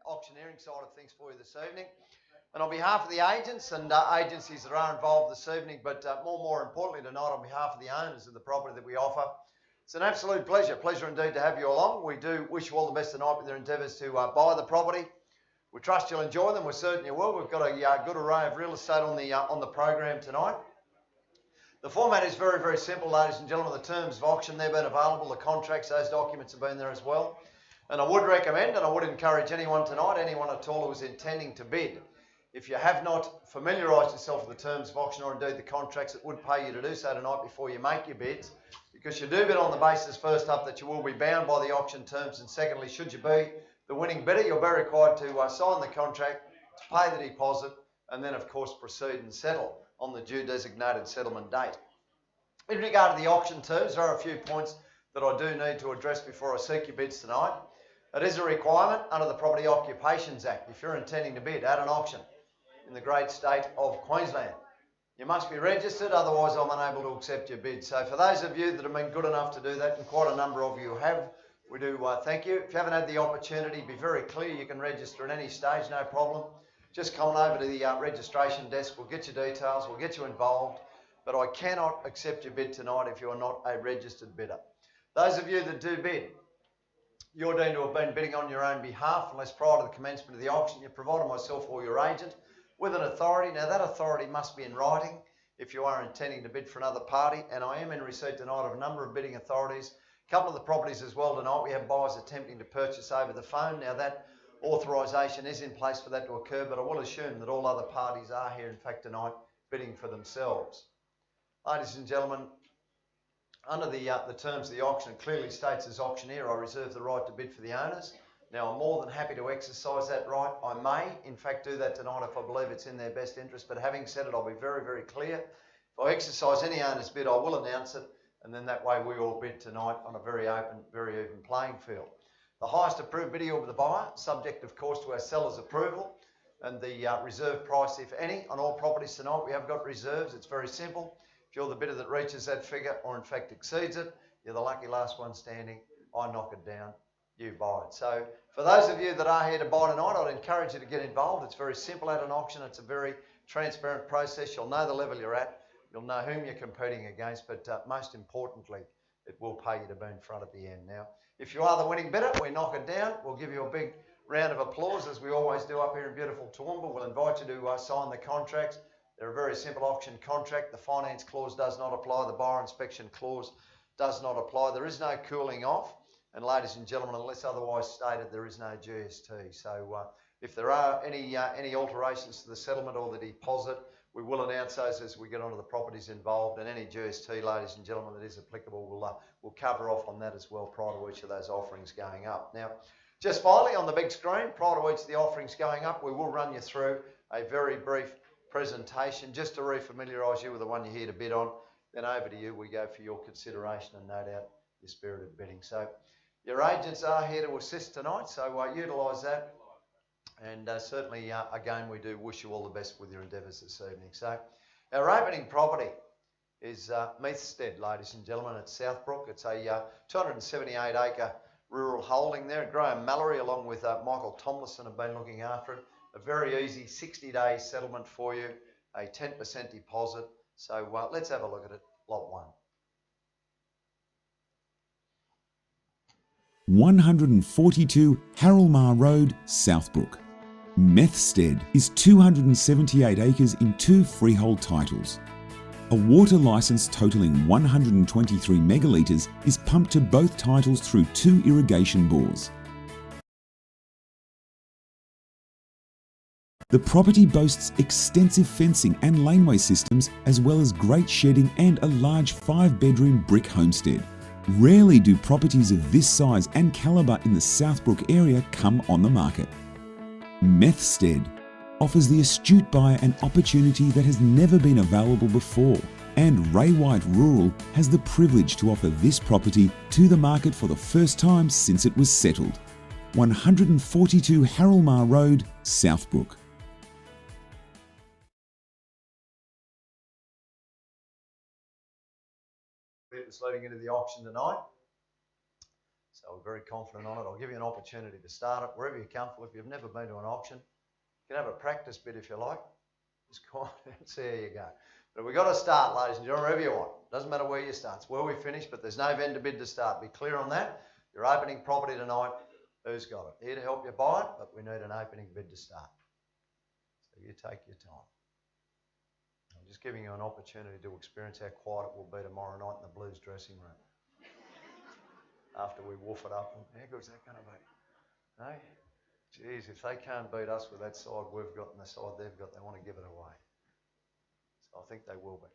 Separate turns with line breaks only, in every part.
auctioneering side of things for you this evening. And on behalf of the agents and agencies that are involved this evening, but more importantly tonight, on behalf of the owners of the property that we offer, it's an absolute pleasure indeed to have you along. We do wish you all the best tonight with your endeavours to buy the property. We trust you'll enjoy them. We're certain you will. We've got a good array of real estate on the program tonight. The format is very simple, ladies and gentlemen. The terms of auction, they've been available. The contracts, those documents have been there as well. And I would recommend and I would encourage anyone tonight, anyone at all who is intending to bid, if you have not familiarised yourself with the terms of auction or indeed the contracts, it would pay you to do so tonight before you make your bids, because you do bid on the basis, first up, that you will be bound by the auction terms, and secondly, should you be the winning bidder, you'll be required to sign the contract, to pay the deposit, and then of course proceed and settle on the due designated settlement date. In regard to the auction terms, there are a few points that I do need to address before I seek your bids tonight. It is a requirement under the Property Occupations Act, if you're intending to bid at an auction in the great state of Queensland, you must be registered, otherwise I'm unable to accept your bid. So for those of you that have been good enough to do that, and quite a number of you have, we do thank you. If you haven't had the opportunity, be very clear, you can register at any stage, no problem. Just come on over to the registration desk, we'll get your details, we'll get you involved, but I cannot accept your bid tonight if you are not a registered bidder. Those of you that do bid, you're deemed to have been bidding on your own behalf unless prior to the commencement of the auction you provided myself or your agent with an authority. Now that authority must be in writing if you are intending to bid for another party, and I am in receipt tonight of a number of bidding authorities. A couple of the properties as well tonight, we have buyers attempting to purchase over the phone. Now that authorisation is in place for that to occur, but I will assume that all other parties are here in fact tonight bidding for themselves. Ladies and gentlemen, under the terms of the auction, it clearly states as auctioneer I reserve the right to bid for the owners. Now I'm more than happy to exercise that right. I may in fact do that tonight if I believe it's in their best interest, but having said it, I'll be very clear. If I exercise any owner's bid, I will announce it, and then that way we all bid tonight on a very open, very even playing field. The highest approved bidder will be the buyer, subject of course to our seller's approval, and the reserve price, if any, on all properties tonight. We have got reserves. It's very simple. If you're the bidder that reaches that figure or in fact exceeds it, you're the lucky last one standing. I knock it down, you buy it. So for those of you that are here to buy tonight, I'd encourage you to get involved. It's very simple at an auction. It's a very transparent process. You'll know the level you're at. You'll know whom you're competing against, but most importantly, it will pay you to be in front at the end. Now, if you are the winning bidder, we knock it down. We'll give you a big round of applause, as we always do up here in beautiful Toowoomba. We'll invite you to sign the contracts. They're a very simple auction contract. The finance clause does not apply. The buyer inspection clause does not apply. There is no cooling off. And ladies and gentlemen, unless otherwise stated, there is no GST. So if there are any alterations to the settlement or the deposit, we will announce those as we get onto the properties involved, and any GST, ladies and gentlemen, that is applicable, we'll cover off on that as well prior to each of those offerings going up. Now, just finally on the big screen, prior to each of the offerings going up, we will run you through a very brief presentation just to refamiliarise you with the one you're here to bid on. Then over to you we go for your consideration and no doubt your spirited bidding. So your agents are here to assist tonight, so utilise that. And certainly, again, we do wish you all the best with your endeavours this evening. So our opening property is Meathstead, ladies and gentlemen, at Southbrook. It's a 278 acre rural holding there. Graham Mallory along with Michael Tomlinson have been looking after it. A very easy 60-day settlement for you, a 10% deposit. So let's have a look at it, lot 1.
142 Harrelmar Road, Southbrook. Meathstead is 278 acres in 2 freehold titles. A water licence totalling 123 megalitres is pumped to both titles through 2 irrigation bores. The property boasts extensive fencing and laneway systems, as well as great shedding and a large 5-bedroom brick homestead. Rarely do properties of this size and calibre in the Southbrook area come on the market. Meathstead offers the astute buyer an opportunity that has never been available before, and Ray White Rural has the privilege to offer this property to the market for the first time since it was settled. 142 Harrelmar Road, Southbrook.
That's leading into the auction tonight. So we're very confident on it. I'll give you an opportunity to start it wherever you're comfortable. If you've never been to an auction, you can have a practice bid if you like. Just go on and see how you go. But we've got to start, ladies and gentlemen, wherever you want. Doesn't matter where you start. It's where we finish, but there's no vendor bid to start. Be clear on that. You're opening property tonight. Who's got it? Here to help you buy it, but we need an opening bid to start. So you take your time. I'm just giving you an opportunity to experience how quiet it will be tomorrow night in the Blues dressing room. After we woof it up. How good's that going to be? No? Geez, if they can't beat us with that side we've got and the side they've got, they want to give it away. So I think they will be.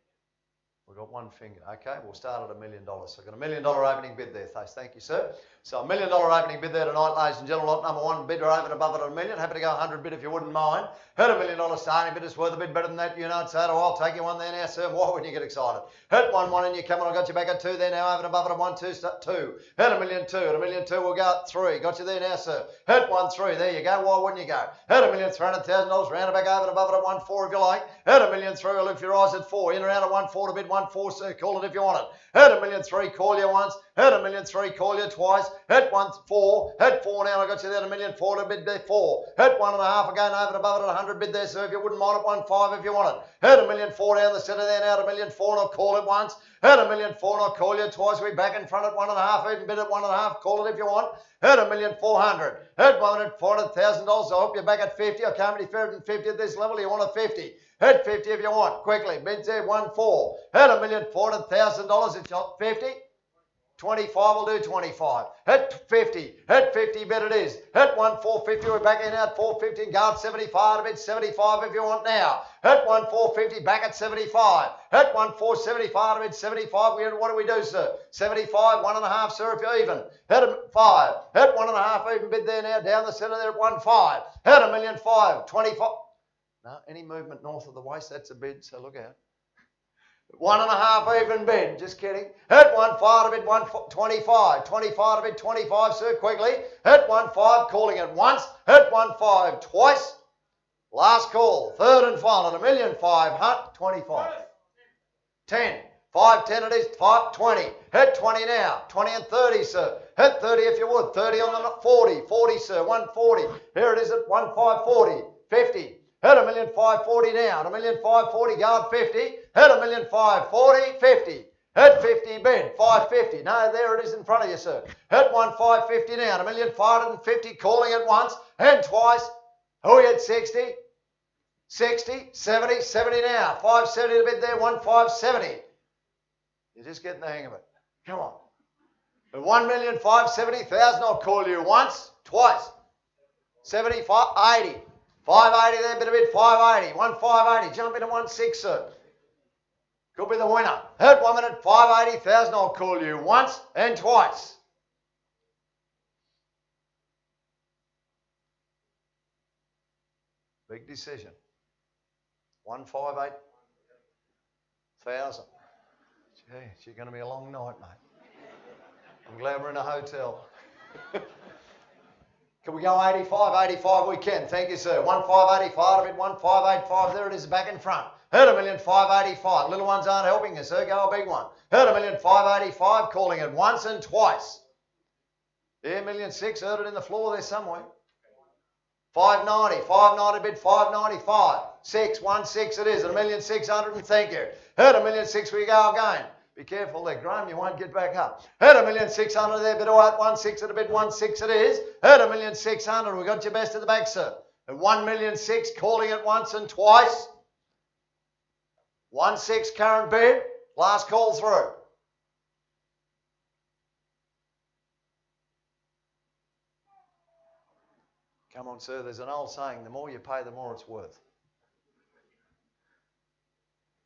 We've got one finger. Okay, we'll start at $1 million. So I've got $1 million opening bid there, Thace. Thank you, sir. So $1 million opening bid there tonight, ladies and gentlemen. Lot number one, bidder over and above it at $1 million. Happy to go 100 bid if you wouldn't mind. Heard $1 million starting bid is worth a bit better than that. You know, so I'll take you one there now, sir. Why wouldn't you get excited? Hit 1-1 and you come on. I got you back at 2 there now, over and above it at 1, 2, 2. Hit $1 million 2. At $1 million 2, we'll go at 3. Got you there now, sir. Hit 1, 3. There you go. Why wouldn't you go? Hit $1,300,000. Round it back over and above it at 1, 4 if you like. Hit $1 million 3. We'll lift your eyes at 4. In around at 1, 4 to bid 1, 4, sir. Call it if you want it. Hit $1 million 3. Call you once. Hit $1 million 3. Call you twice. Hit 1, 4. Hit 4 now. I got you there at $1 million 4 to bid there 4. Hit 1.5 again over and above it at 100 bid there, sir. If you wouldn't mind it, 1, 5 if you want it. Hit $1 million 4 down the centre there now at $1 million 4 and I'll call it once. Hit $1 million 4 and I'll call you twice. We back in front at 1.5, even bid at 1.5. Call it if you want. Hit $1 million 400. Hit $400,000. I hope you're back at 50. I can't be fairer than 50 at this level. You want a 50. Hit 50 if you want. Quickly. Bids there 1, 4. Hit $1,400,000. It's not 50. 25 will do 25. Hit 50. Hit 50, bet it is. Hit 1, 450. We're back in at 450. Go at 75 to bid 75 if you want now. Hit 1, 450. Back at 75. Hit 1, 475 to bid 75. What do we do, sir? 75, 1.5, sir, if you're even. Hit 5. Hit 1.5 even bid there now. Down the centre there at 1, 5. Hit $1 million 5. 25. No, any movement north of the waist, that's a bid, so look out. 1.5 even bid, just kidding. Hit 1, 5 to bid 1, 25. 25 to bid 25, sir, quickly. Hit 1, 5, calling it once. Hit 1, 5 twice. Last call, third and final, $1 million 500, 25. 10, 5, 10 it is, 5, 20. Hit 20 now, 20 and 30, sir. Hit 30 if you would, 30 on the 40, 40, sir, 140. Here it is at 1, 5, 40, 50. Hit $1 million 540 now. $1 million 540, go at 50. Hit $1 million 540, 50. Hit 50, bid 550. No, there it is in front of you, sir. Hit 1 550 now. $1 million 550, calling it once and twice. Who are you at 60? 60, 70, 70 now. 570 to bid there, 1 570. You're just getting the hang of it. Come on. At 1,570,000, I'll call you once, twice. 75, 80. 580 there, bit of bid, 580, 1 580, jump into 1 6, sir. Could be the winner. Hit 1 minute, 580,000, I'll call you once and twice. Big decision. 158,000. Geez, you're going to be a long night, mate. I'm glad we're in a hotel. Can we go 85? 85 we can. Thank you, sir. 1585 to bid 1585. There it is back in front. Hit $1 million 585. Little ones aren't helping you, sir. Go a big one. Hit $1 million 585. Calling it once and twice. Yeah, $1 million 6. Heard it in the floor there somewhere. 590. 590 bid 595. 6 1 6 it is. At $1 million 600 and thank you. Hit $1 million 6. We go again. Be careful there, Graham, you won't get back up. Hit $1 million 600 there, bid all at 1 6 at a bid 1 6 it is. Hit $1 million 600. We got your best at the back, sir. At 1 million 6, calling it once and twice. 1 6 current bid. Last call through. Come on, sir. There's an old saying: the more you pay, the more it's worth.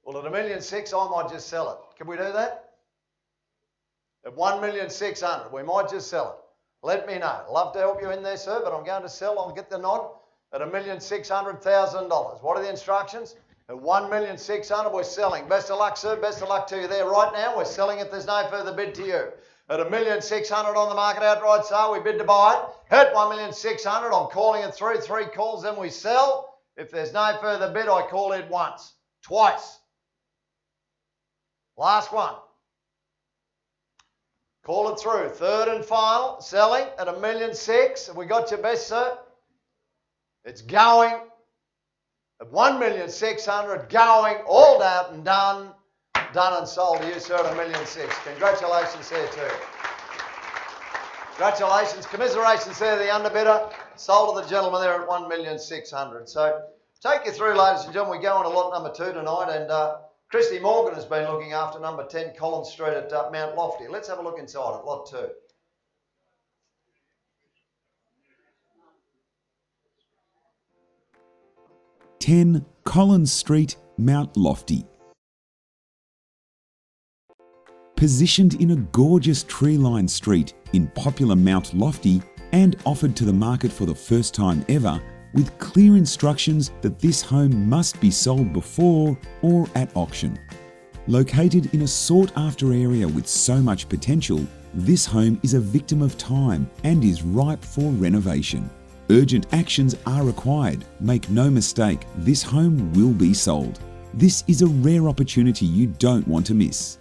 Well, at $1 million 6, I might just sell it. Can we do that? At 1,600,000, we might just sell it. Let me know. Love to help you in there, sir, but I'm going to sell. I'll get the nod at $1,600,000. What are the instructions? At 1,600,000, we're selling. Best of luck, sir. Best of luck to you there right now. We're selling it. There's no further bid to you. At $1,600,000 on the market outright sale, we bid to buy it. Hit 1,600,000. I'm calling it through. 3 calls, then we sell. If there's no further bid, I call it once, twice. Last one. Call it through. Third and final, selling at $1,600,000. Have we got your best, sir? It's going at $1,600,000, going, all out and done and sold to you, sir, at $1,600,000. Congratulations there too. Congratulations, commiserations there, the underbidder. Sold to the gentleman there at $1,600,000. So take you through, ladies and gentlemen. We go on to lot number 2 tonight, and Christy Morgan has been looking after number 10 Collins Street at Mount Lofty. Let's have a look inside at lot 2.
(10) Collins Street, Mount Lofty. Positioned in a gorgeous tree-lined street in popular Mount Lofty and offered to the market for the first time ever, with clear instructions that this home must be sold before or at auction. Located in a sought-after area with so much potential, this home is a victim of time and is ripe for renovation. Urgent actions are required. Make no mistake, this home will be sold. This is a rare opportunity you don't want to miss.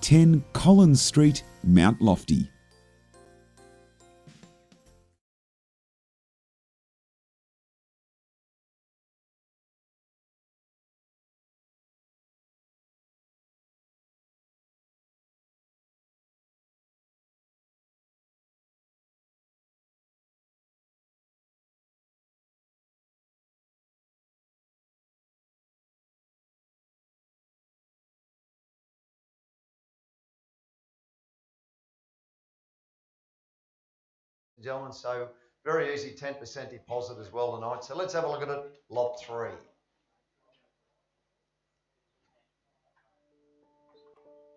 10 Collins Street, Mount Lofty.
Gentlemen, so very easy 10% deposit as well tonight. So let's have a look at it, lot 3.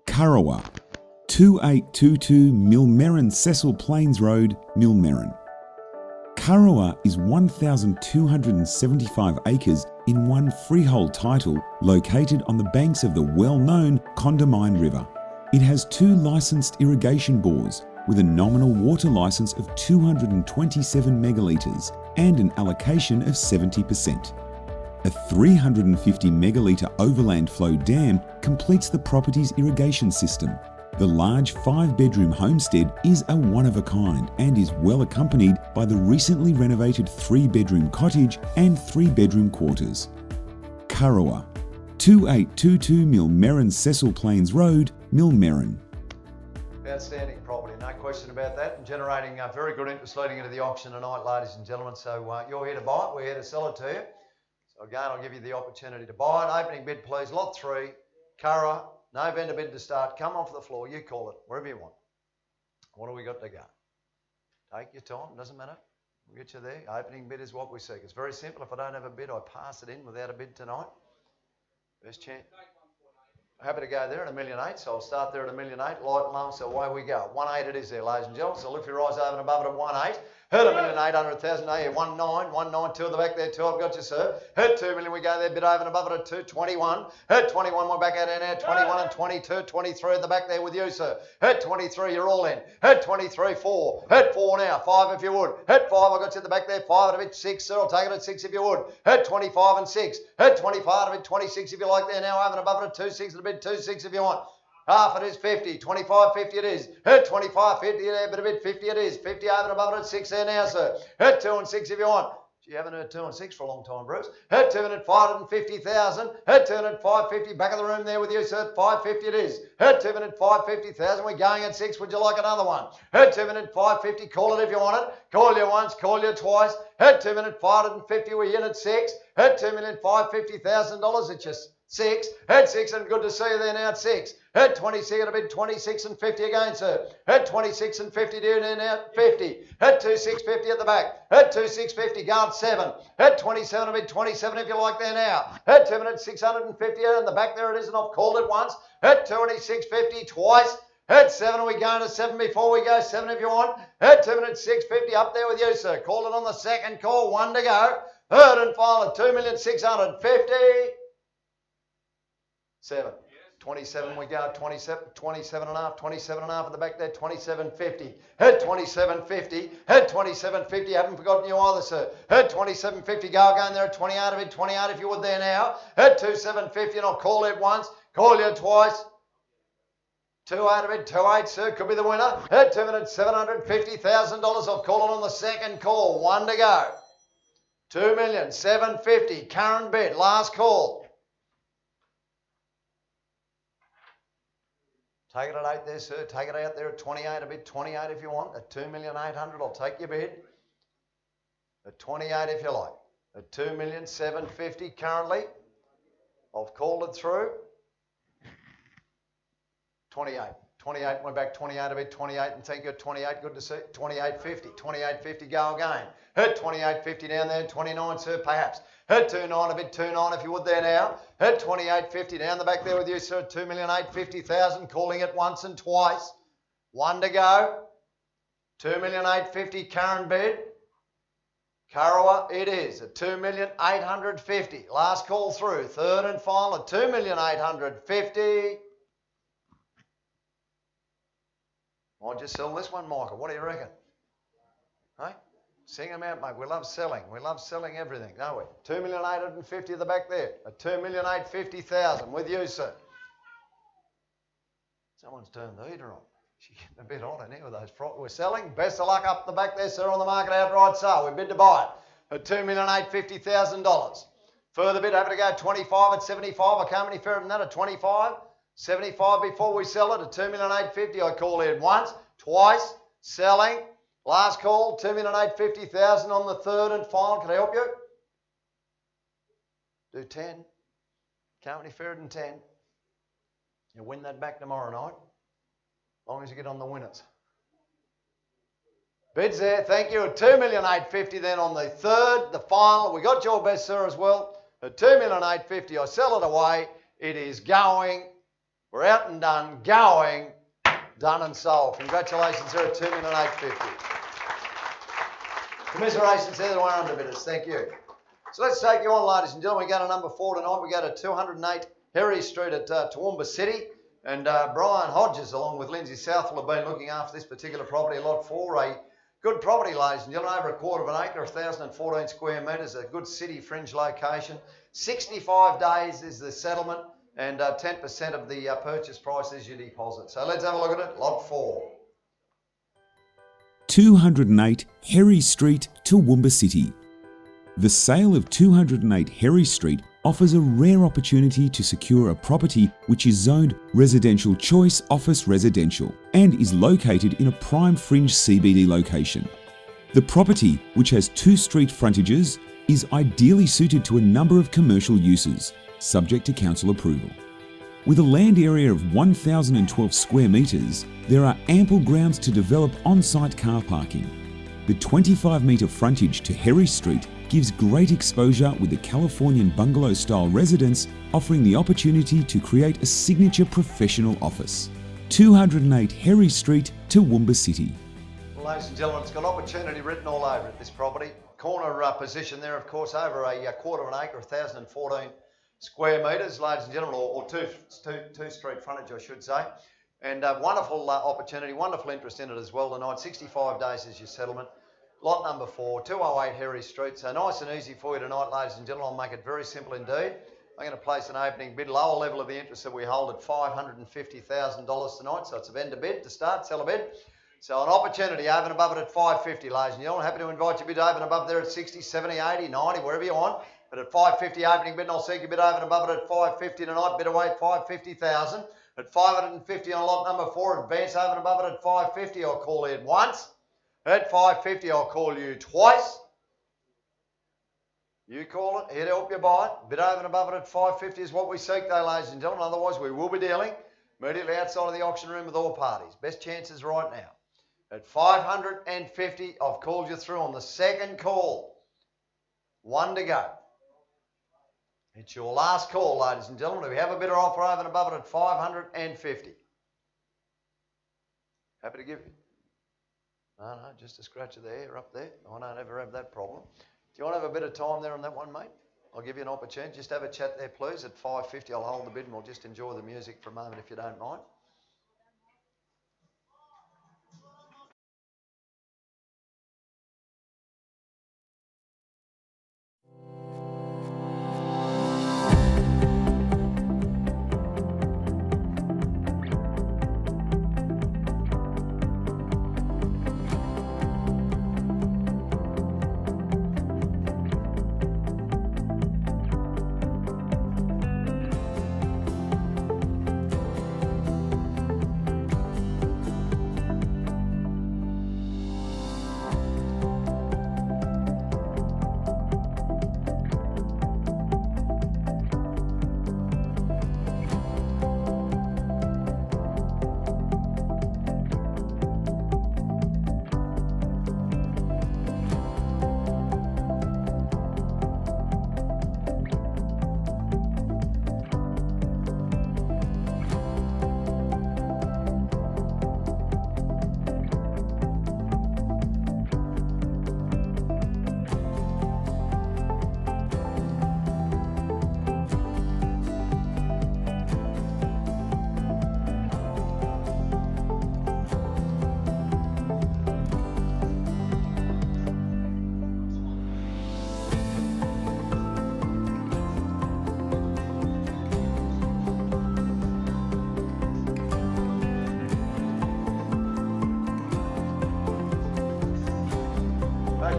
Kurrawa, 2822 Millmerran Cecil Plains Road, Millmerran. Kurrawa is 1,275 acres in one freehold title located on the banks of the well-known Condamine River. It has 2 licensed irrigation bores with a nominal water license of 227 megalitres and an allocation of 70%. A 350 megalitre overland flow dam completes the property's irrigation system. The large 5-bedroom homestead is a one-of-a-kind and is well accompanied by the recently renovated 3-bedroom cottage and 3-bedroom quarters. Kurrawa, 2822 Millmerran Cecil Plains Road, Millmerran.
Outstanding property, no question about that, and generating very good interest leading into the auction tonight, ladies and gentlemen. So you're here to buy it, we're here to sell it to you. So again, I'll give you the opportunity to buy it. Opening bid, please, lot 3, Kurrawa, no vendor bid to start. Come off the floor, you call it, wherever you want. What do we got to go? Take your time, doesn't matter. We'll get you there. Opening bid is what we seek. It's very simple. If I don't have a bid, I pass it in without a bid tonight. Best chance. Happy to go there at $1,800,000, so I'll start there at $1,800,000, light and low, so away we go. 1.8 it is there, ladies and gentlemen, so lift your eyes over and above it at 1.8. Heard $1,800,000, now you're 1.9, 1.92 at the back there, 2, I've got you, sir. Heard $2 million, we go there, bit over and above it at 2.21. Heard 21, we're back out in there, 21 and 22, 23 at the back there with you, sir. Heard 23, you're all in. Heard 23, 4. Heard 4 now, 5 if you would. Heard 5, I've got you at the back there, 5 at a bit, 6, sir, I'll take it at 6 if you would. Heard 25 and 6. Heard 25 at a bit, 26 if you like there now, over and above it at 2.6 at a bit, 2.6 if you want. Half it is 50, 25, 50 it is. Heard 25, 50 there, but a bit 50 it is. 50 over and above it at 6 there now, sir. Heard 2 and 6 if you want. You haven't heard 2 and 6 for a long time, Bruce. Heard 2 and at 550,000. Heard 2 and at 550, back of the room there with you, sir. 550 it is. Heard 2 and at 550,000. We're going at 6. Would you like another one? Heard 2 and at 550. Call it if you want it. Call you once, call you twice. Heard 2 and at 550. We're in at 6. Heard $2,550,000. It's just 6. Heard 6 and good to see you there now at 6. Heard 26 at a bid, 26 and 50 again, sir. Heard 26 and 50 down there now, 50. Heard 2650 at the back. Heard 2650, guard 7. Heard 27 at a bid, 27 if you like there now. Heard 7 at 650 out in the back there it is, and I've called it once. Heard 2650 twice. Heard 7, are we going to 7 before we go? 7 if you want. Heard 7 at 650 up there with you, sir. Call it on the second call, 1 to go. Third and final at 2,650,000. 7. 27 we go, 27 and a half, 27 and a half at the back there, 27.50. Head 27.50, head 27.50, haven't forgotten you either, sir. Head 27.50, go again there at 28 of it, 28 if you would there now. Head 27.50 and I'll call it once, call you twice. 28 a bid, 28, sir, could be the winner. At 2 minutes, $750,000. I've called it on the second call. One to go. 2,750,000. Current bid, last call. Take it at 8 there, sir. Take it out there at 28 a bid, 28 if you want. At 2,800,000, I'll take your bid. At 28 if you like. At 2,750,000 currently. I've called it through. 28. 28 went back 28 a bit, 28 and thank you at 28, good to see. 28.50, 28.50 go again. Hit 28.50 down there, 29 sir perhaps. Hit 29 a bit, 29 if you would there now. Hit 28.50 down the back there with you sir, 2,850,000, calling it once and twice. One to go. 2,850,000 current bid. Kurrawa it is at 2,850,000. Last call through, third and final at 2,850,000. Might just sell this one, Michael. What do you reckon? Hey? Sing them out, mate. We love selling. We love selling everything, don't we? 2,850,000 at the back there. At 2,850,000 with you, sir. Someone's turned the heater on. She's getting a bit hot in here with those frogs. We're selling. Best of luck up the back there, sir, on the market outright sale. We bid to buy it at $2,850,000. Further bid, happy to go 25 at 75. I can't any fairer than that at 25. 75 before we sell it at 2,850,000. I call in once, twice, selling. Last call, 2,850,000 on the third and final. Can I help you? Do 10. Can't any fairer than 10. You'll win that back tomorrow night. As long as you get on the winners. Bids there, thank you, at 2,850,000 then on the third, the final. We got your best, sir, as well. At 2,850,000, I sell it away. It is going. We're out and done, going, done and sold. Congratulations, sir, at 2,850,000. Commiserations there, there were underbidders. Thank you. So let's take you on, ladies and gentlemen. We go to number 4 tonight. We go to 208 Herrie Street at Toowoomba City. And Brian Hodges, along with Lindsay Southwell, have been looking after this particular property, lot 4. A good property, ladies and gentlemen, over a quarter of an acre, 1,014 square metres, a good city fringe location. 65 days is the settlement. And 10% of the purchase price is your deposit. So let's have a look at it. Lot 4.
208 Herrie Street, Toowoomba City. The sale of 208 Herrie Street offers a rare opportunity to secure a property which is zoned Residential Choice Office Residential and is located in a prime fringe CBD location. The property, which has 2 street frontages, is ideally suited to a number of commercial uses, subject to council approval. With a land area of 1,012 square metres, there are ample grounds to develop on-site car parking. The 25-metre frontage to Herrie Street gives great exposure with the Californian bungalow-style residence offering the opportunity to create a signature professional office. 208 Herrie Street, Toowoomba City.
Well, ladies and gentlemen, it's got opportunity written all over it, this property. Corner position there, of course, over a quarter of an acre, 1,014 square metres, ladies and gentlemen, or two street frontage, I should say. And wonderful opportunity, wonderful interest in it as well tonight. 65 days is your settlement. Lot number 4, 208 Herrie Street. So nice and easy for you tonight, ladies and gentlemen. I'll make it very simple indeed. I'm going to place an opening bid, lower level of the interest that we hold at $550,000 tonight. So it's a vendor bid to start, sell a bid. So an opportunity over and above it at $550, ladies and gentlemen. Happy to invite you a bid over and above there at 60, 70, 80, 90, wherever you want. But at $550 opening bid, and I'll seek you a bid over and above it at $550 tonight. Bid away at $550,000. At $550 on lot number 4, advance over and above it at $550. I'll call in once. At $550, I'll call you twice. You call it, here to help you buy it. Bid over and above it at $550 is what we seek though, ladies and gentlemen. Otherwise, we will be dealing immediately outside of the auction room with all parties. Best chances right now. At $550, I've called you through on the second call. One to go. It's your last call, ladies and gentlemen. We have a bidder offer over and above it at $550. Happy to give you. No, just a scratch of the hair up there. I don't ever have that problem. Do you want to have a bit of time there on that one, mate? I'll give you an opportunity. Just have a chat there, please. At $550, I'll hold the bid and we'll just enjoy the music for a moment if you don't mind.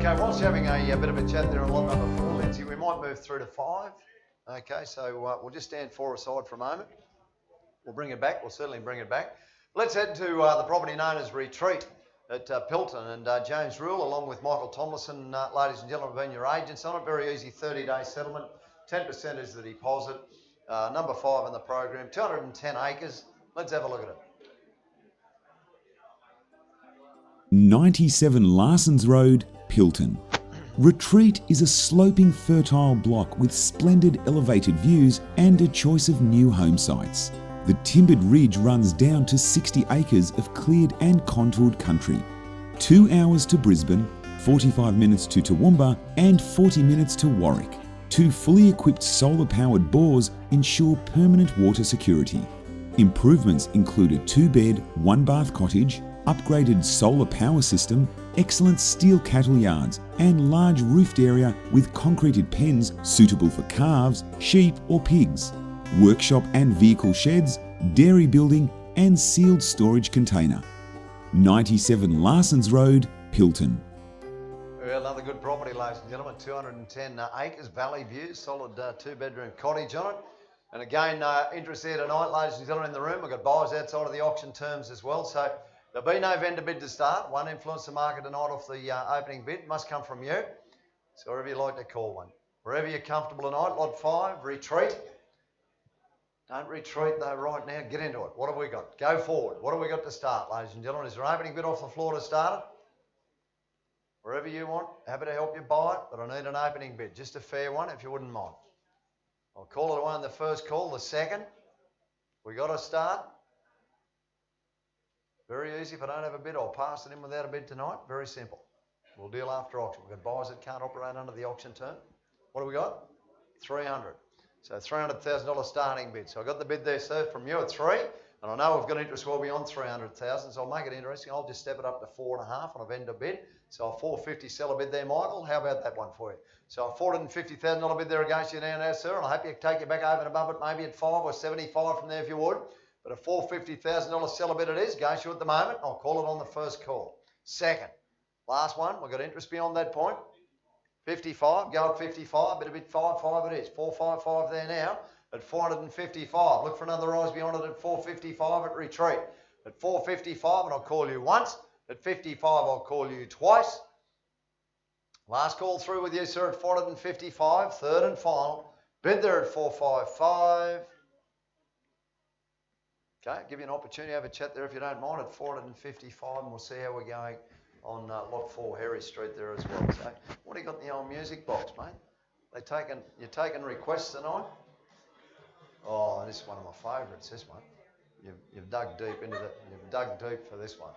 Okay, whilst you're having a bit of a chat there on lot number 4, Lindsay, we might move through to 5. Okay, so we'll just stand 4 aside for a moment. We'll bring it back. We'll certainly bring it back. Let's head to the property known as Retreat at Pilton, and James Rule, along with Michael Tomlinson, ladies and gentlemen, have been your agents on it. Very easy 30-day settlement. 10% is the deposit. Number 5 in the program, 210 acres. Let's have a look at it.
97 Larsons Road, Pilton. Retreat is a sloping fertile block with splendid elevated views and a choice of new home sites. The timbered ridge runs down to 60 acres of cleared and contoured country. 2 hours to Brisbane, 45 minutes to Toowoomba and 40 minutes to Warwick. 2 fully equipped solar-powered bores ensure permanent water security. Improvements include a 2-bed, 1-bath cottage, upgraded solar power system, excellent steel cattle yards and large roofed area with concreted pens suitable for calves, sheep or pigs. Workshop and vehicle sheds, dairy building and sealed storage container. 97 Larsons Road, Pilton.
Well, another good property, ladies and gentlemen, 210 acres, valley views, solid 2-bedroom cottage on it. And again, interest there tonight, ladies and gentlemen, in the room. We've got buyers outside of the auction terms as well. So there'll be no vendor bid to start. One influence the market tonight off the opening bid must come from you. So wherever you like to call one. Wherever you're comfortable tonight, lot 5, Retreat. Don't retreat though right now, get into it. What have we got? Go forward. What have we got to start, ladies and gentlemen? Is there an opening bid off the floor to start it? Wherever you want, happy to help you buy it, but I need an opening bid. Just a fair one if you wouldn't mind. I'll call it away on the first call, the second. We got to start. Very easy. If I don't have a bid, I'll pass it in without a bid tonight. Very simple. We'll deal after auction. We've got buyers that can't operate under the auction term. What have we got? 300. So $300,000 starting bid. So I got the bid there, sir, from you at 3, and I know we've got interest well beyond 300,000, so I'll make it interesting. I'll just step it up to 4.5 on a vendor bid. So a 450 seller bid there, Michael. How about that one for you? So a $450,000 bid there against you now, sir, and I hope you take you back over and above it, maybe at 5 or 75 from there if you would. But a $450,000 seller bid it is, against you at the moment. I'll call it on the first call. Second, last one, we've got interest beyond that point. 55, go at 55, but a bit 5 it is. 455 there now at 455. Look for another rise beyond it at 455 at Retreat. At 455, and I'll call you once. At 55, I'll call you twice. Last call through with you, sir, at 455. Third and final. Bid there at 455. Okay, give you an opportunity to have a chat there if you don't mind at 455, and we'll see how we're going on lot 4, Harry Street there as well. So, what do you got in the old music box, mate? You're taking requests tonight? Oh, this is one of my favourites, this one. You've dug deep into the, you've dug deep for this one.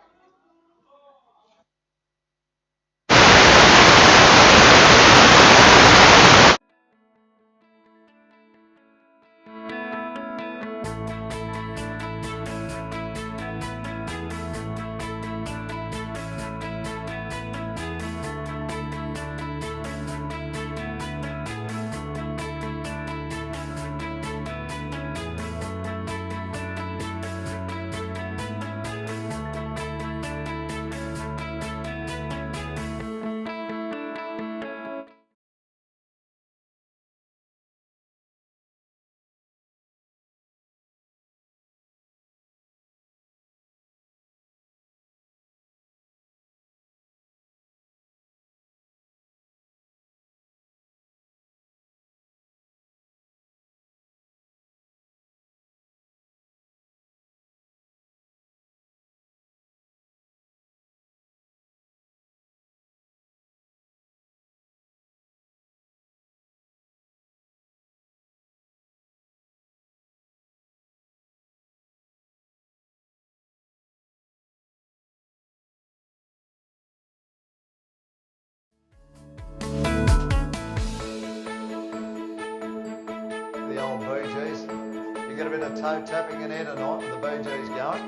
Get a bit of toe tapping in here tonight with the BG's going.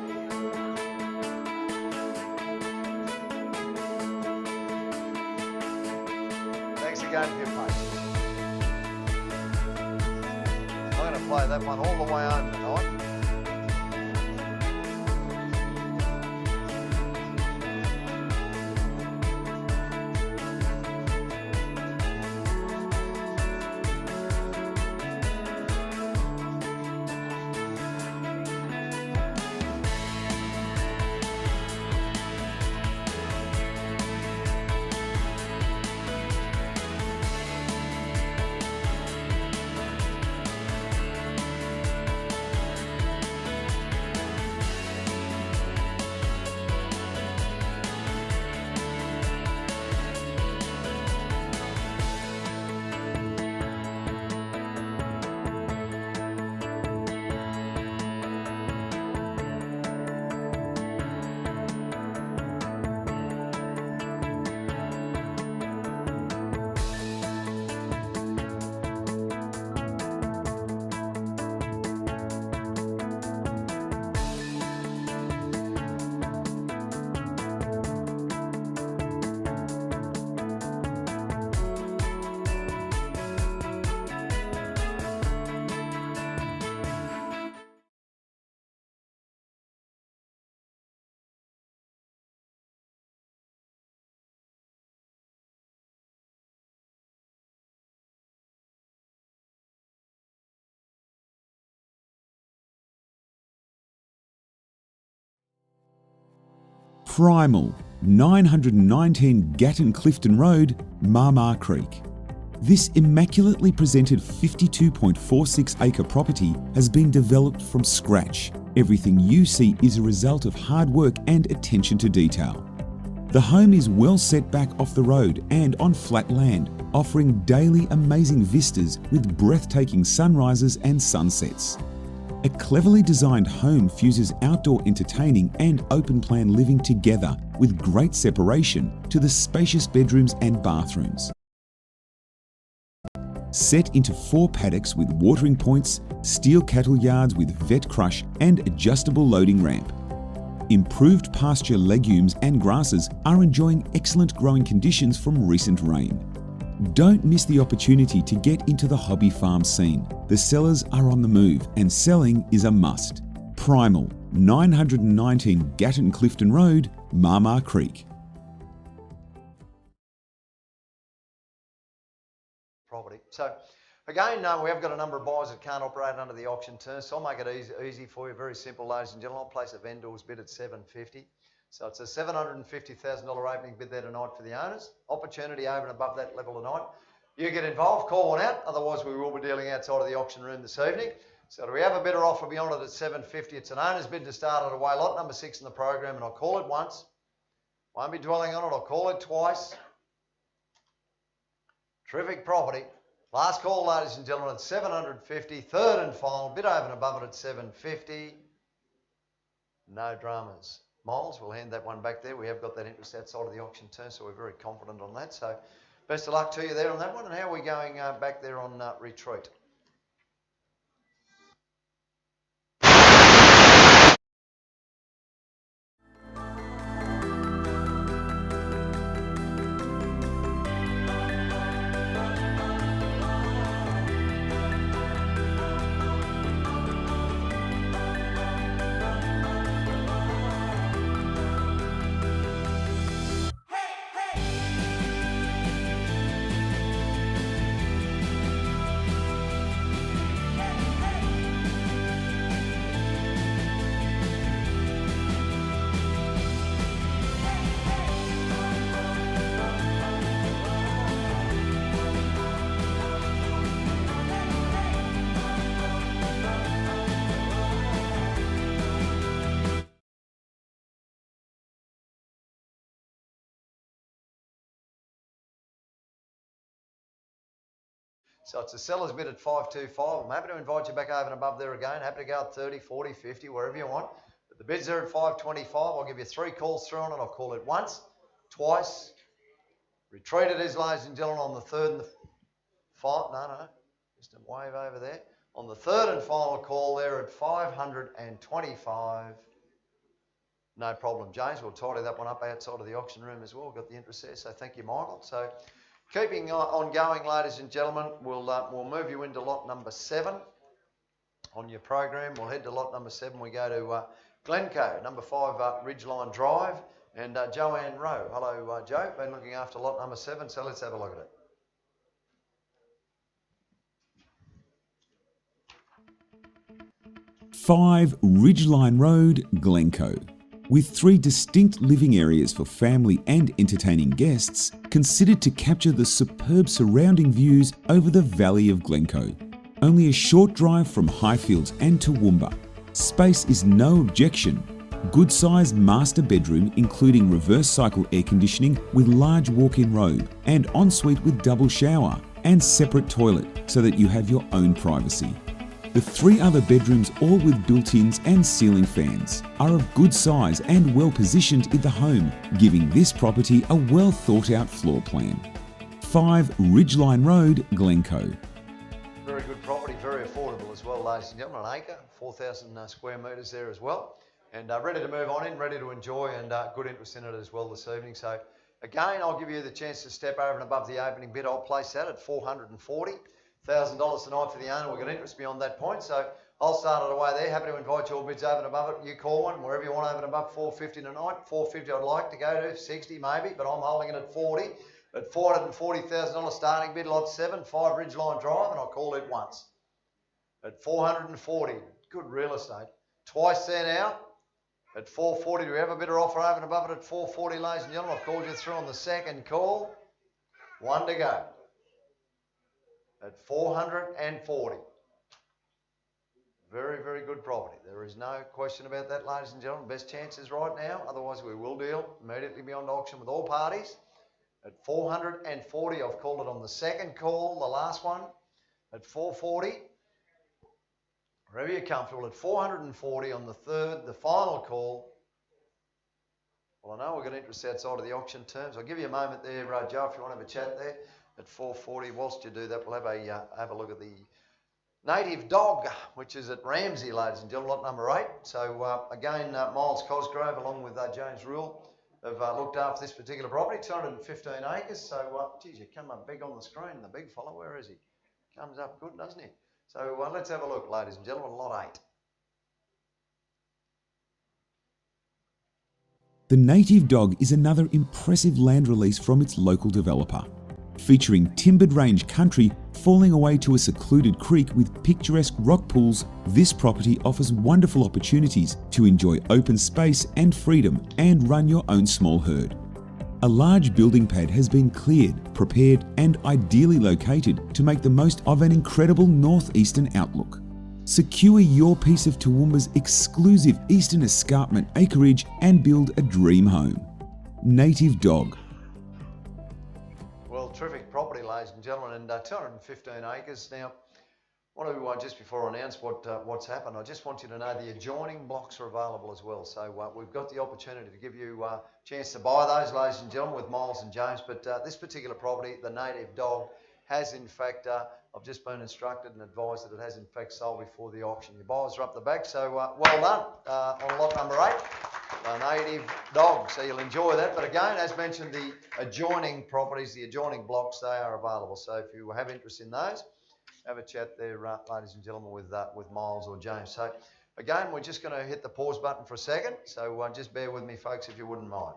Thanks again for your patience. I'm going to play that one all the way home tonight.
Primal, 919 Gatton Clifton Road, Marmar Creek. This immaculately presented 52.46 acre property has been developed from scratch. Everything you see is a result of hard work and attention to detail. The home is well set back off the road and on flat land, offering daily amazing vistas with breathtaking sunrises and sunsets. A cleverly designed home fuses outdoor entertaining and open plan living together with great separation to the spacious bedrooms and bathrooms. Set into 4 paddocks with watering points, steel cattle yards with vet crush and adjustable loading ramp. Improved pasture legumes and grasses are enjoying excellent growing conditions from recent rain. Don't miss the opportunity to get into the hobby farm scene. The sellers are on the move and selling is a must. Primal, 919 Gatton Clifton Road, Marmar Creek.
Property. So again, we have got a number of buyers that can't operate under the auction terms, so I'll make it easy for you. Very simple, ladies and gentlemen. I'll place a vendor's bid at $750,000. So it's a $750,000 opening bid there tonight for the owners. Opportunity over and above that level tonight. You get involved, call one out. Otherwise, we will be dealing outside of the auction room this evening. So do we have a better offer beyond it at $750,000? It's an owner's bid to start it away. Lot number 6 in the program, and I'll call it once. Won't be dwelling on it. I'll call it twice. Terrific property. Last call, ladies and gentlemen, at $750,000. Third and final, bid over and above it at $750,000. No dramas. Miles, we'll hand that one back there. We have got that interest outside of the auction term, so we're very confident on that. So best of luck to you there on that one. And how are we going back there on retreat? So it's a seller's bid at $525,000. I'm happy to invite you back over and above there again. Happy to go at 30, 40, 50, wherever you want. But the bids are at $525,000. I'll give you 3 calls through on it. I'll call it once, twice. Retreat it is, ladies and gentlemen, on the third and the final. No, just a wave over there. On the third and final call there at $525,000. No problem, James. We'll tidy that one up outside of the auction room as well. We've got the interest there, so thank you, Michael. So keeping on going, ladies and gentlemen, we'll move you into lot number 7 on your program. We'll head to lot number 7. We go to Glencoe, number 5 Ridgeline Drive, and Joanne Rowe. Hello, Joe. Been looking after lot number 7, so let's have a look at it.
Five Ridgeline Road, Glencoe. With 3 distinct living areas for family and entertaining guests, considered to capture the superb surrounding views over the Valley of Glencoe. Only a short drive from Highfields and Toowoomba. Space is no objection. Good sized master bedroom including reverse cycle air conditioning with large walk-in robe and ensuite with double shower and separate toilet so that you have your own privacy. The 3 other bedrooms, all with built-ins and ceiling fans, are of good size and well positioned in the home, giving this property a well thought out floor plan. 5 Ridgeline Road, Glencoe.
Very good property, very affordable as well, ladies and gentlemen. An acre, 4,000 square metres there as well. And ready to move on in, ready to enjoy, and good interest in it as well this evening. So again, I'll give you the chance to step over and above the opening bid. I'll place that at $440,000 tonight for the owner. We've got interest beyond that point, so I'll start it away there. Happy to invite your bids over and above it. You call one wherever you want over and above. $450 tonight. $450 I'd like to go to, 60 maybe, but I'm holding it at 40. At $440,000 starting bid, lot 7, 5 Ridgeline Drive, and I'll call it once. At $440, good real estate. Twice there now. At 440, do we have a better offer over and above it at 440, ladies and gentlemen? I've called you through on the second call. One to go. At 440. Very, very good property. There is no question about that, ladies and gentlemen. Best chances right now. Otherwise, we will deal immediately beyond auction with all parties. At 440, I've called it on the second call, the last one. At 440, wherever you're comfortable. At 440 on the third, the final call. Well, I know we're going to interest outside of the auction terms. I'll give you a moment there, Joe, if you want to have a chat there. At 440, whilst you do that, we'll have a look at the Native Dog, which is at Ramsey, ladies and gentlemen, lot number 8. So again, Miles Cosgrove, along with James Rural, have looked after this particular property, 215 acres. So, geez, you come up big on the screen, the big fella, where is he? Comes up good, doesn't he? So let's have a look, ladies and gentlemen, lot 8.
The Native Dog is another impressive land release from its local developer. Featuring timbered range country falling away to a secluded creek with picturesque rock pools, this property offers wonderful opportunities to enjoy open space and freedom and run your own small herd. A large building pad has been cleared, prepared and ideally located to make the most of an incredible northeastern outlook. Secure your piece of Toowoomba's exclusive eastern escarpment acreage and build a dream home. Native Dog.
Well, terrific property, ladies and gentlemen, and 215 acres. Now, I want to, just before I announce what's happened, I just want you to know the adjoining blocks are available as well. So we've got the opportunity to give you a chance to buy those, ladies and gentlemen, with Miles and James. But this particular property, the Native Dog, has in fact, I've just been instructed and advised that it has in fact sold before the auction. Your buyers are up the back, so well done on lot number 8. The Native Dog, so you'll enjoy that. But again, as mentioned, the adjoining properties, the adjoining blocks, they are available. So if you have interest in those, have a chat there, ladies and gentlemen, with Miles or James. So again, we're just going to hit the pause button for a second. So just bear with me, folks, if you wouldn't mind.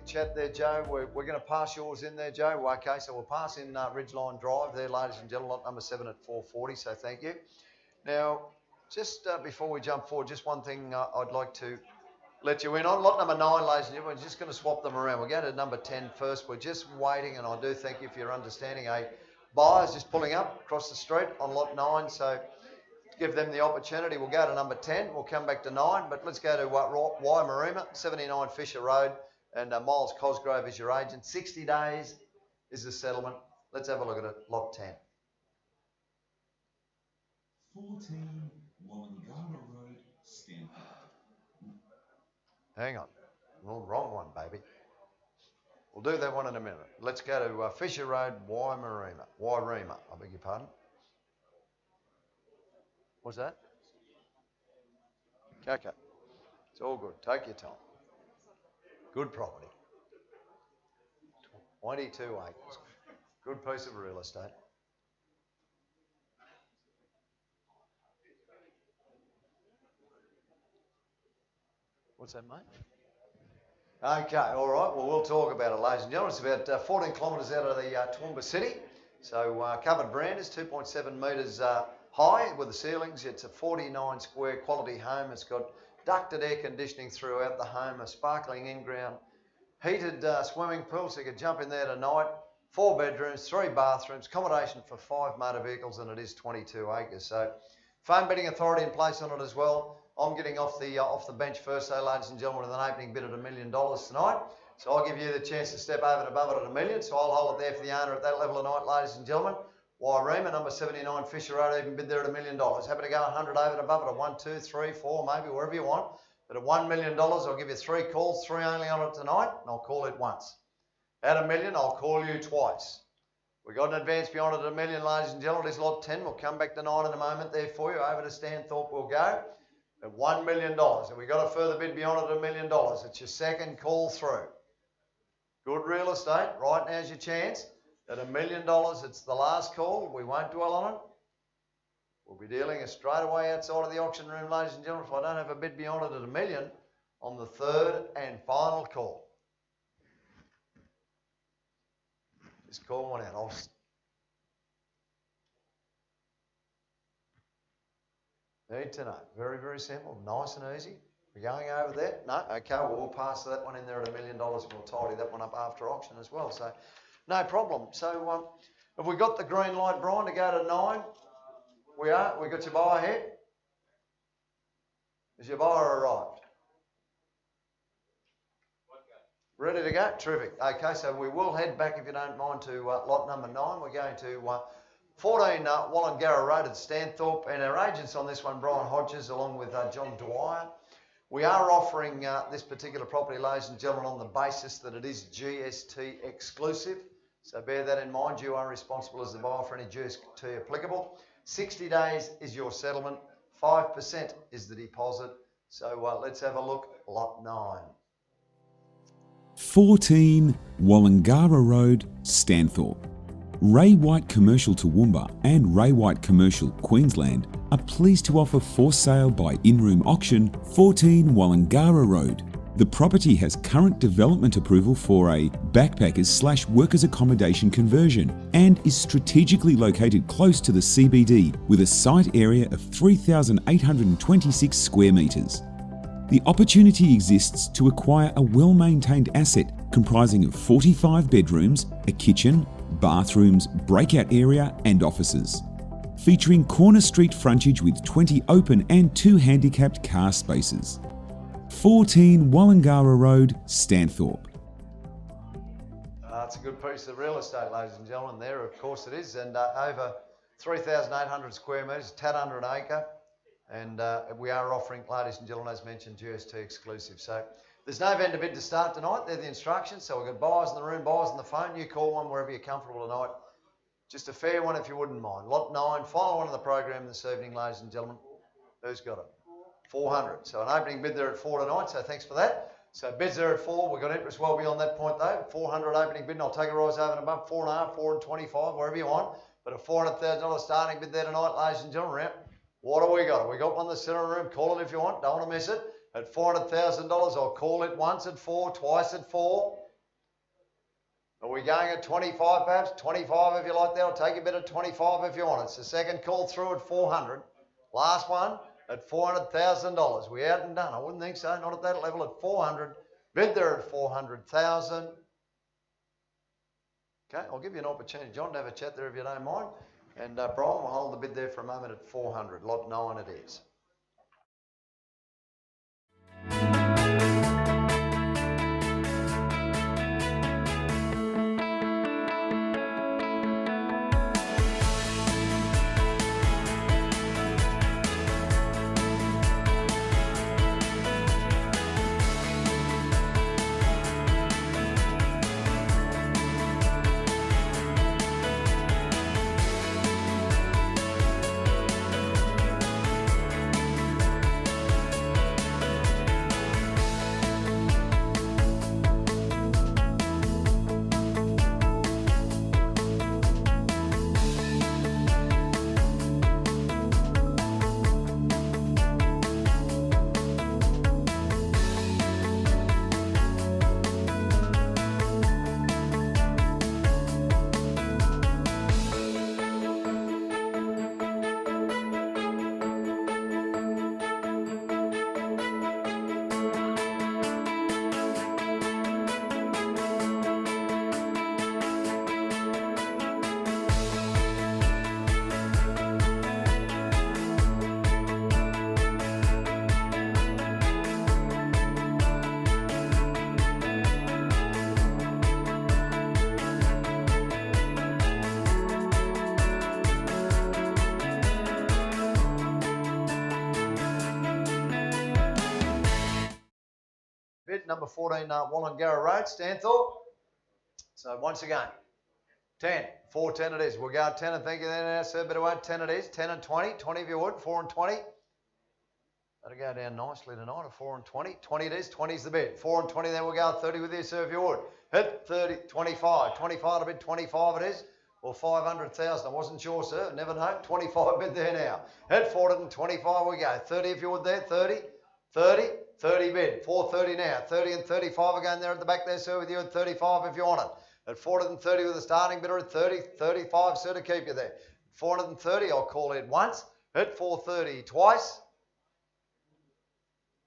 Chat there, Joe. We're going to pass yours in there, Joe. Okay, so we'll pass in Ridgeline Drive there, ladies and gentlemen, lot number 7 at 440, so thank you. Now, just before we jump forward, just one thing I'd like to let you in on. Lot number 9, ladies and gentlemen, we're just going to swap them around. We're going to number 10 first. We're just waiting, and I do thank you for your understanding. A buyer's just pulling up across the street on lot 9, so give them the opportunity. We'll go to number 10. We'll come back to 9, but let's go to Waimaruma, 79 Fisher Road. And Miles Cosgrove is your agent. 60 days is the settlement. Let's have a look at it. Lot 10.
14 Wollongara Road, Stanford.
Hang on. Well, wrong one, baby. We'll do that one in a minute. Let's go to Fisher Road, Waimaruma. I beg your pardon. What's that? Okay. It's all good. Take your time. Good property. 22 acres. Good piece of real estate. What's that, mate? Okay, all right. Well, we'll talk about it, ladies and gentlemen. It's about 14 kilometres out of the Toowoomba city. So covered verandas, 2.7 metres high with the ceilings. It's a 49 square quality home. It's got ducted air conditioning throughout the home, a sparkling in-ground heated swimming pool, so you could jump in there tonight. 4 bedrooms, 3 bathrooms, accommodation for 5 motor vehicles, and it is 22 acres. So phone bidding authority in place on it as well. I'm getting off the bench first, so ladies and gentlemen, with an opening bid at $1 million tonight. So I'll give you the chance to step over and above it at $1 million. So I'll hold it there for the owner at that level tonight, ladies and gentlemen. Wairema, number 79 Fisher Road, even bid there at $1 million. Happy to go 100 over and above it at 1, 2, 3, 4, maybe wherever you want. But at $1 million, I'll give you 3 calls, 3 only on it tonight, and I'll call it once. At $1 million, I'll call you twice. We got an advance beyond it at $1 million, ladies and gentlemen. This lot 10. We'll come back to 9 in a moment there for you. Over to Stanthorpe we'll go at $1 million. And we got a further bid beyond it at $1 million. It's your second call through. Good real estate. Right now's your chance. At $1 million, it's the last call. We won't dwell on it. We'll be dealing it straight away outside of the auction room, ladies and gentlemen. If I don't have a bid beyond it at $1 million on the third and final call. Just call one out. Need to know. Very, very simple. Nice and easy. We're going over there? No? Okay, well, we'll pass that one in there at $1 million. We'll tidy that one up after auction as well. So, no problem. So, have we got the green light, Brian, to go to 9? We are. We got your buyer here? Has your buyer arrived? Ready to go? Terrific. Okay, so we will head back, if you don't mind, to lot number 9. We're going to 14 Wallangarra Road at Stanthorpe, and our agents on this one, Brian Hodges, along with John Dwyer. We are offering this particular property, ladies and gentlemen, on the basis that it is GST exclusive. So bear that in mind. You are responsible as the buyer for any GST applicable. 60 days is your settlement. 5% is the deposit. So let's have a look. Lot 9.
14 Wallangarra Road, Stanthorpe. Ray White Commercial Toowoomba and Ray White Commercial Queensland are pleased to offer for sale by in-room auction 14 Wallangarra Road. The property has current development approval for a backpackers/workers accommodation conversion and is strategically located close to the CBD with a site area of 3,826 square metres. The opportunity exists to acquire a well-maintained asset comprising of 45 bedrooms, a kitchen, bathrooms, breakout area and offices. Featuring corner street frontage with 20 open and 2 handicapped car spaces. 14 Wallangarra Road, Stanthorpe.
It's a good piece of real estate, ladies and gentlemen, there, of course it is, and over 3,800 square metres, tad under an acre. And we are offering, ladies and gentlemen, as mentioned, GST exclusive. So there's no vendor bid to start tonight. They're the instructions. So we've got buyers in the room, buyers on the phone. You call one wherever you're comfortable tonight. Just a fair one if you wouldn't mind. Lot 9, final one of the program this evening, ladies and gentlemen. Who's got it? 400. So an opening bid there at 4 tonight. So thanks for that. So bids there at 4. We've got interest well beyond that point though. 400 opening bid, and I'll take a rise over and above. 4.5, 4 and 25, wherever you want. But a $400,000 starting bid there tonight, ladies and gentlemen. What do we got? We got one in the centre room. Call it if you want. Don't want to miss it. At $400,000, I'll call it once at 4, twice at 4. Are we going at 25 perhaps? 25 if you like that. I'll take a bit at 25 if you want. It's the second call through at 400. Last one at $400,000. We out and done. I wouldn't think so. Not at that level. At 400. Bid there at 400,000. Okay, I'll give you an opportunity, John, to have a chat there if you don't mind. And Brian will hold the bid there for a moment at 400. Lot 9 it is. number 14, Wallangarra Road, Stanthorpe. So once again, 10, 4, 10 it is. We'll go 10 and thank you there now, sir. Bit of 8, 10 it is. 10 and 20, 20 if you would, 4 and 20. That'll go down nicely tonight, a 4 and 20. 20 it is, 20 is the bid. 4 and 20, then we'll go 30 with you, sir, if you would. Hit 30, 25. 25 to bid, 25 it is. Or 500,000, I wasn't sure, sir. Never know. 25 bid there now. Hit 425 we go. 30 if you would there, 30. 30, 30 bid. 430 now. 30 and 35 again there at the back there, sir, with you at 35 if you want it. At 430 with the starting bidder at 30, 35, sir, to keep you there. 430, I'll call it once. Hit 430 twice.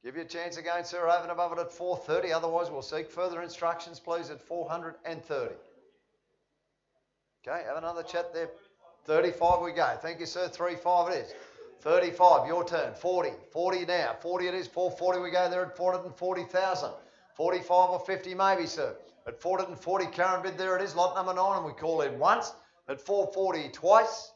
Give you a chance again, sir, over and above it at 430. Otherwise, we'll seek further instructions, please, at 430. Okay, have another chat there. 35 we go. Thank you, sir. 35 it is. 35, your turn. 40. 40 now. 40 it is. 440 we go there at 440,000. 45 or 50 maybe, sir. At 440, current bid there it is. Lot number 9, and we call in once. At 440 twice.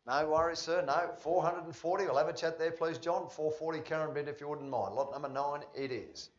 No worries, sir. No. 440. We'll have a chat there, please, John. 440 current bid if you wouldn't mind. Lot number 9 it is.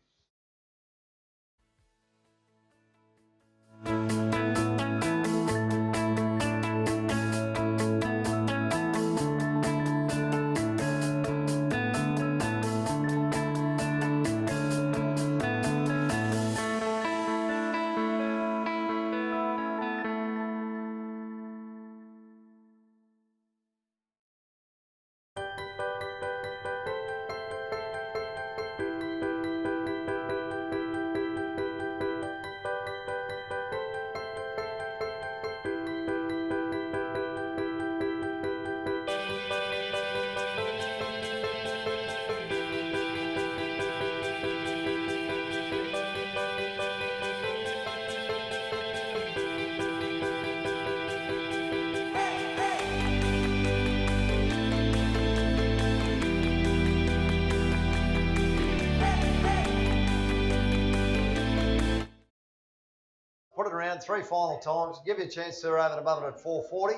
Put it around 3 final times. Give you a chance, sir, over and above it at 440.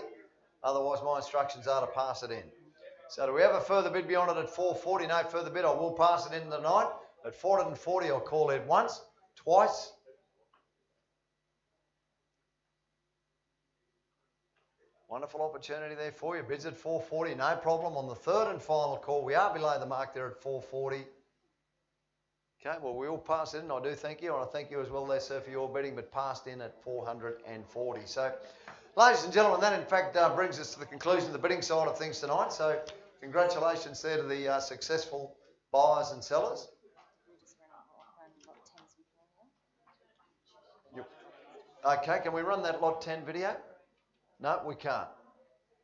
Otherwise, my instructions are to pass it in. So do we have a further bid beyond it at 440? No further bid. I will pass it in tonight. At 440, I'll call it once, twice. Wonderful opportunity there for you. Bids at 440, no problem. On the third and final call, we are below the mark there at 440. Okay, well, we will pass it in. I do thank you, and I thank you as well there, sir, for your bidding, but passed in at 440. So, ladies and gentlemen, that in fact brings us to the conclusion of the bidding side of things tonight. So, congratulations there to the successful buyers and sellers. Okay, can we run that lot 10 video? No, we can't.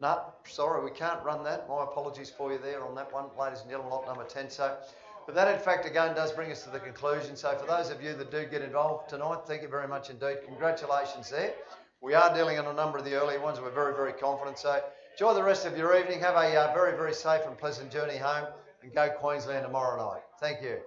No, sorry, we can't run that. My apologies for you there on that one, ladies and gentlemen, lot number 10. So, but that in fact again does bring us to the conclusion. So for those of you that do get involved tonight, thank you very much indeed. Congratulations there. We are dealing on a number of the earlier ones. We're very, very confident. So enjoy the rest of your evening. Have a very, very safe and pleasant journey home, and go Queensland tomorrow night. Thank you.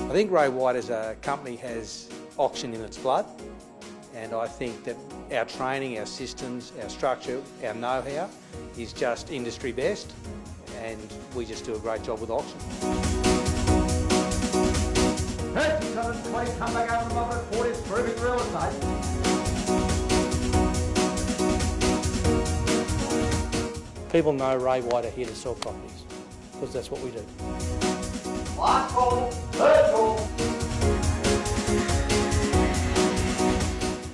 I think Ray White as a company has auction in its blood, and I think that our training, our systems, our structure, our know-how is just industry best, and we just do a great job with auction.
Come back over the moment, 40 is proving real estate.
People know Ray White are here to sell properties, because that's what we do.
Last call, third call.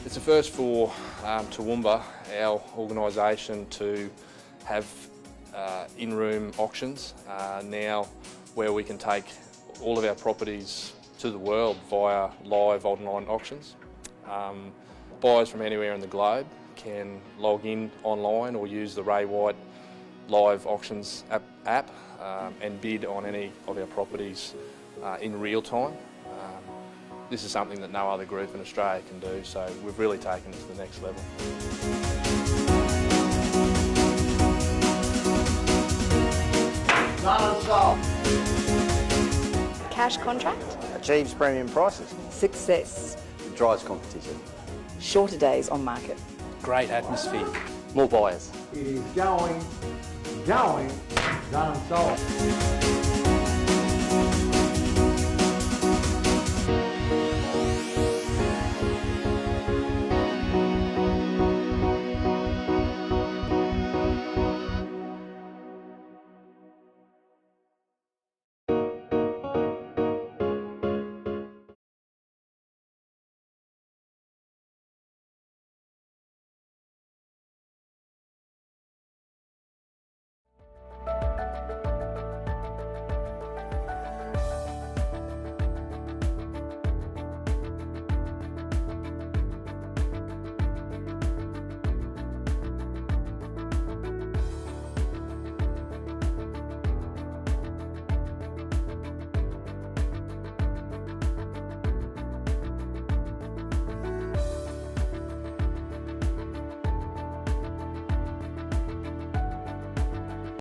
It's a first for Toowoomba, our organisation, to have in-room auctions now, where we can take all of our properties to the world via live online auctions. Buyers from anywhere in the globe can log in online or use the Ray White live auctions app and bid on any of our properties in real time. This is something that no other group in Australia can do, so we've really taken it to the next level.
Done and sold.
Cash contract.
Achieves premium prices.
Success.
Drives competition.
Shorter days on market.
Great atmosphere.
More buyers.
It is going, done and sold.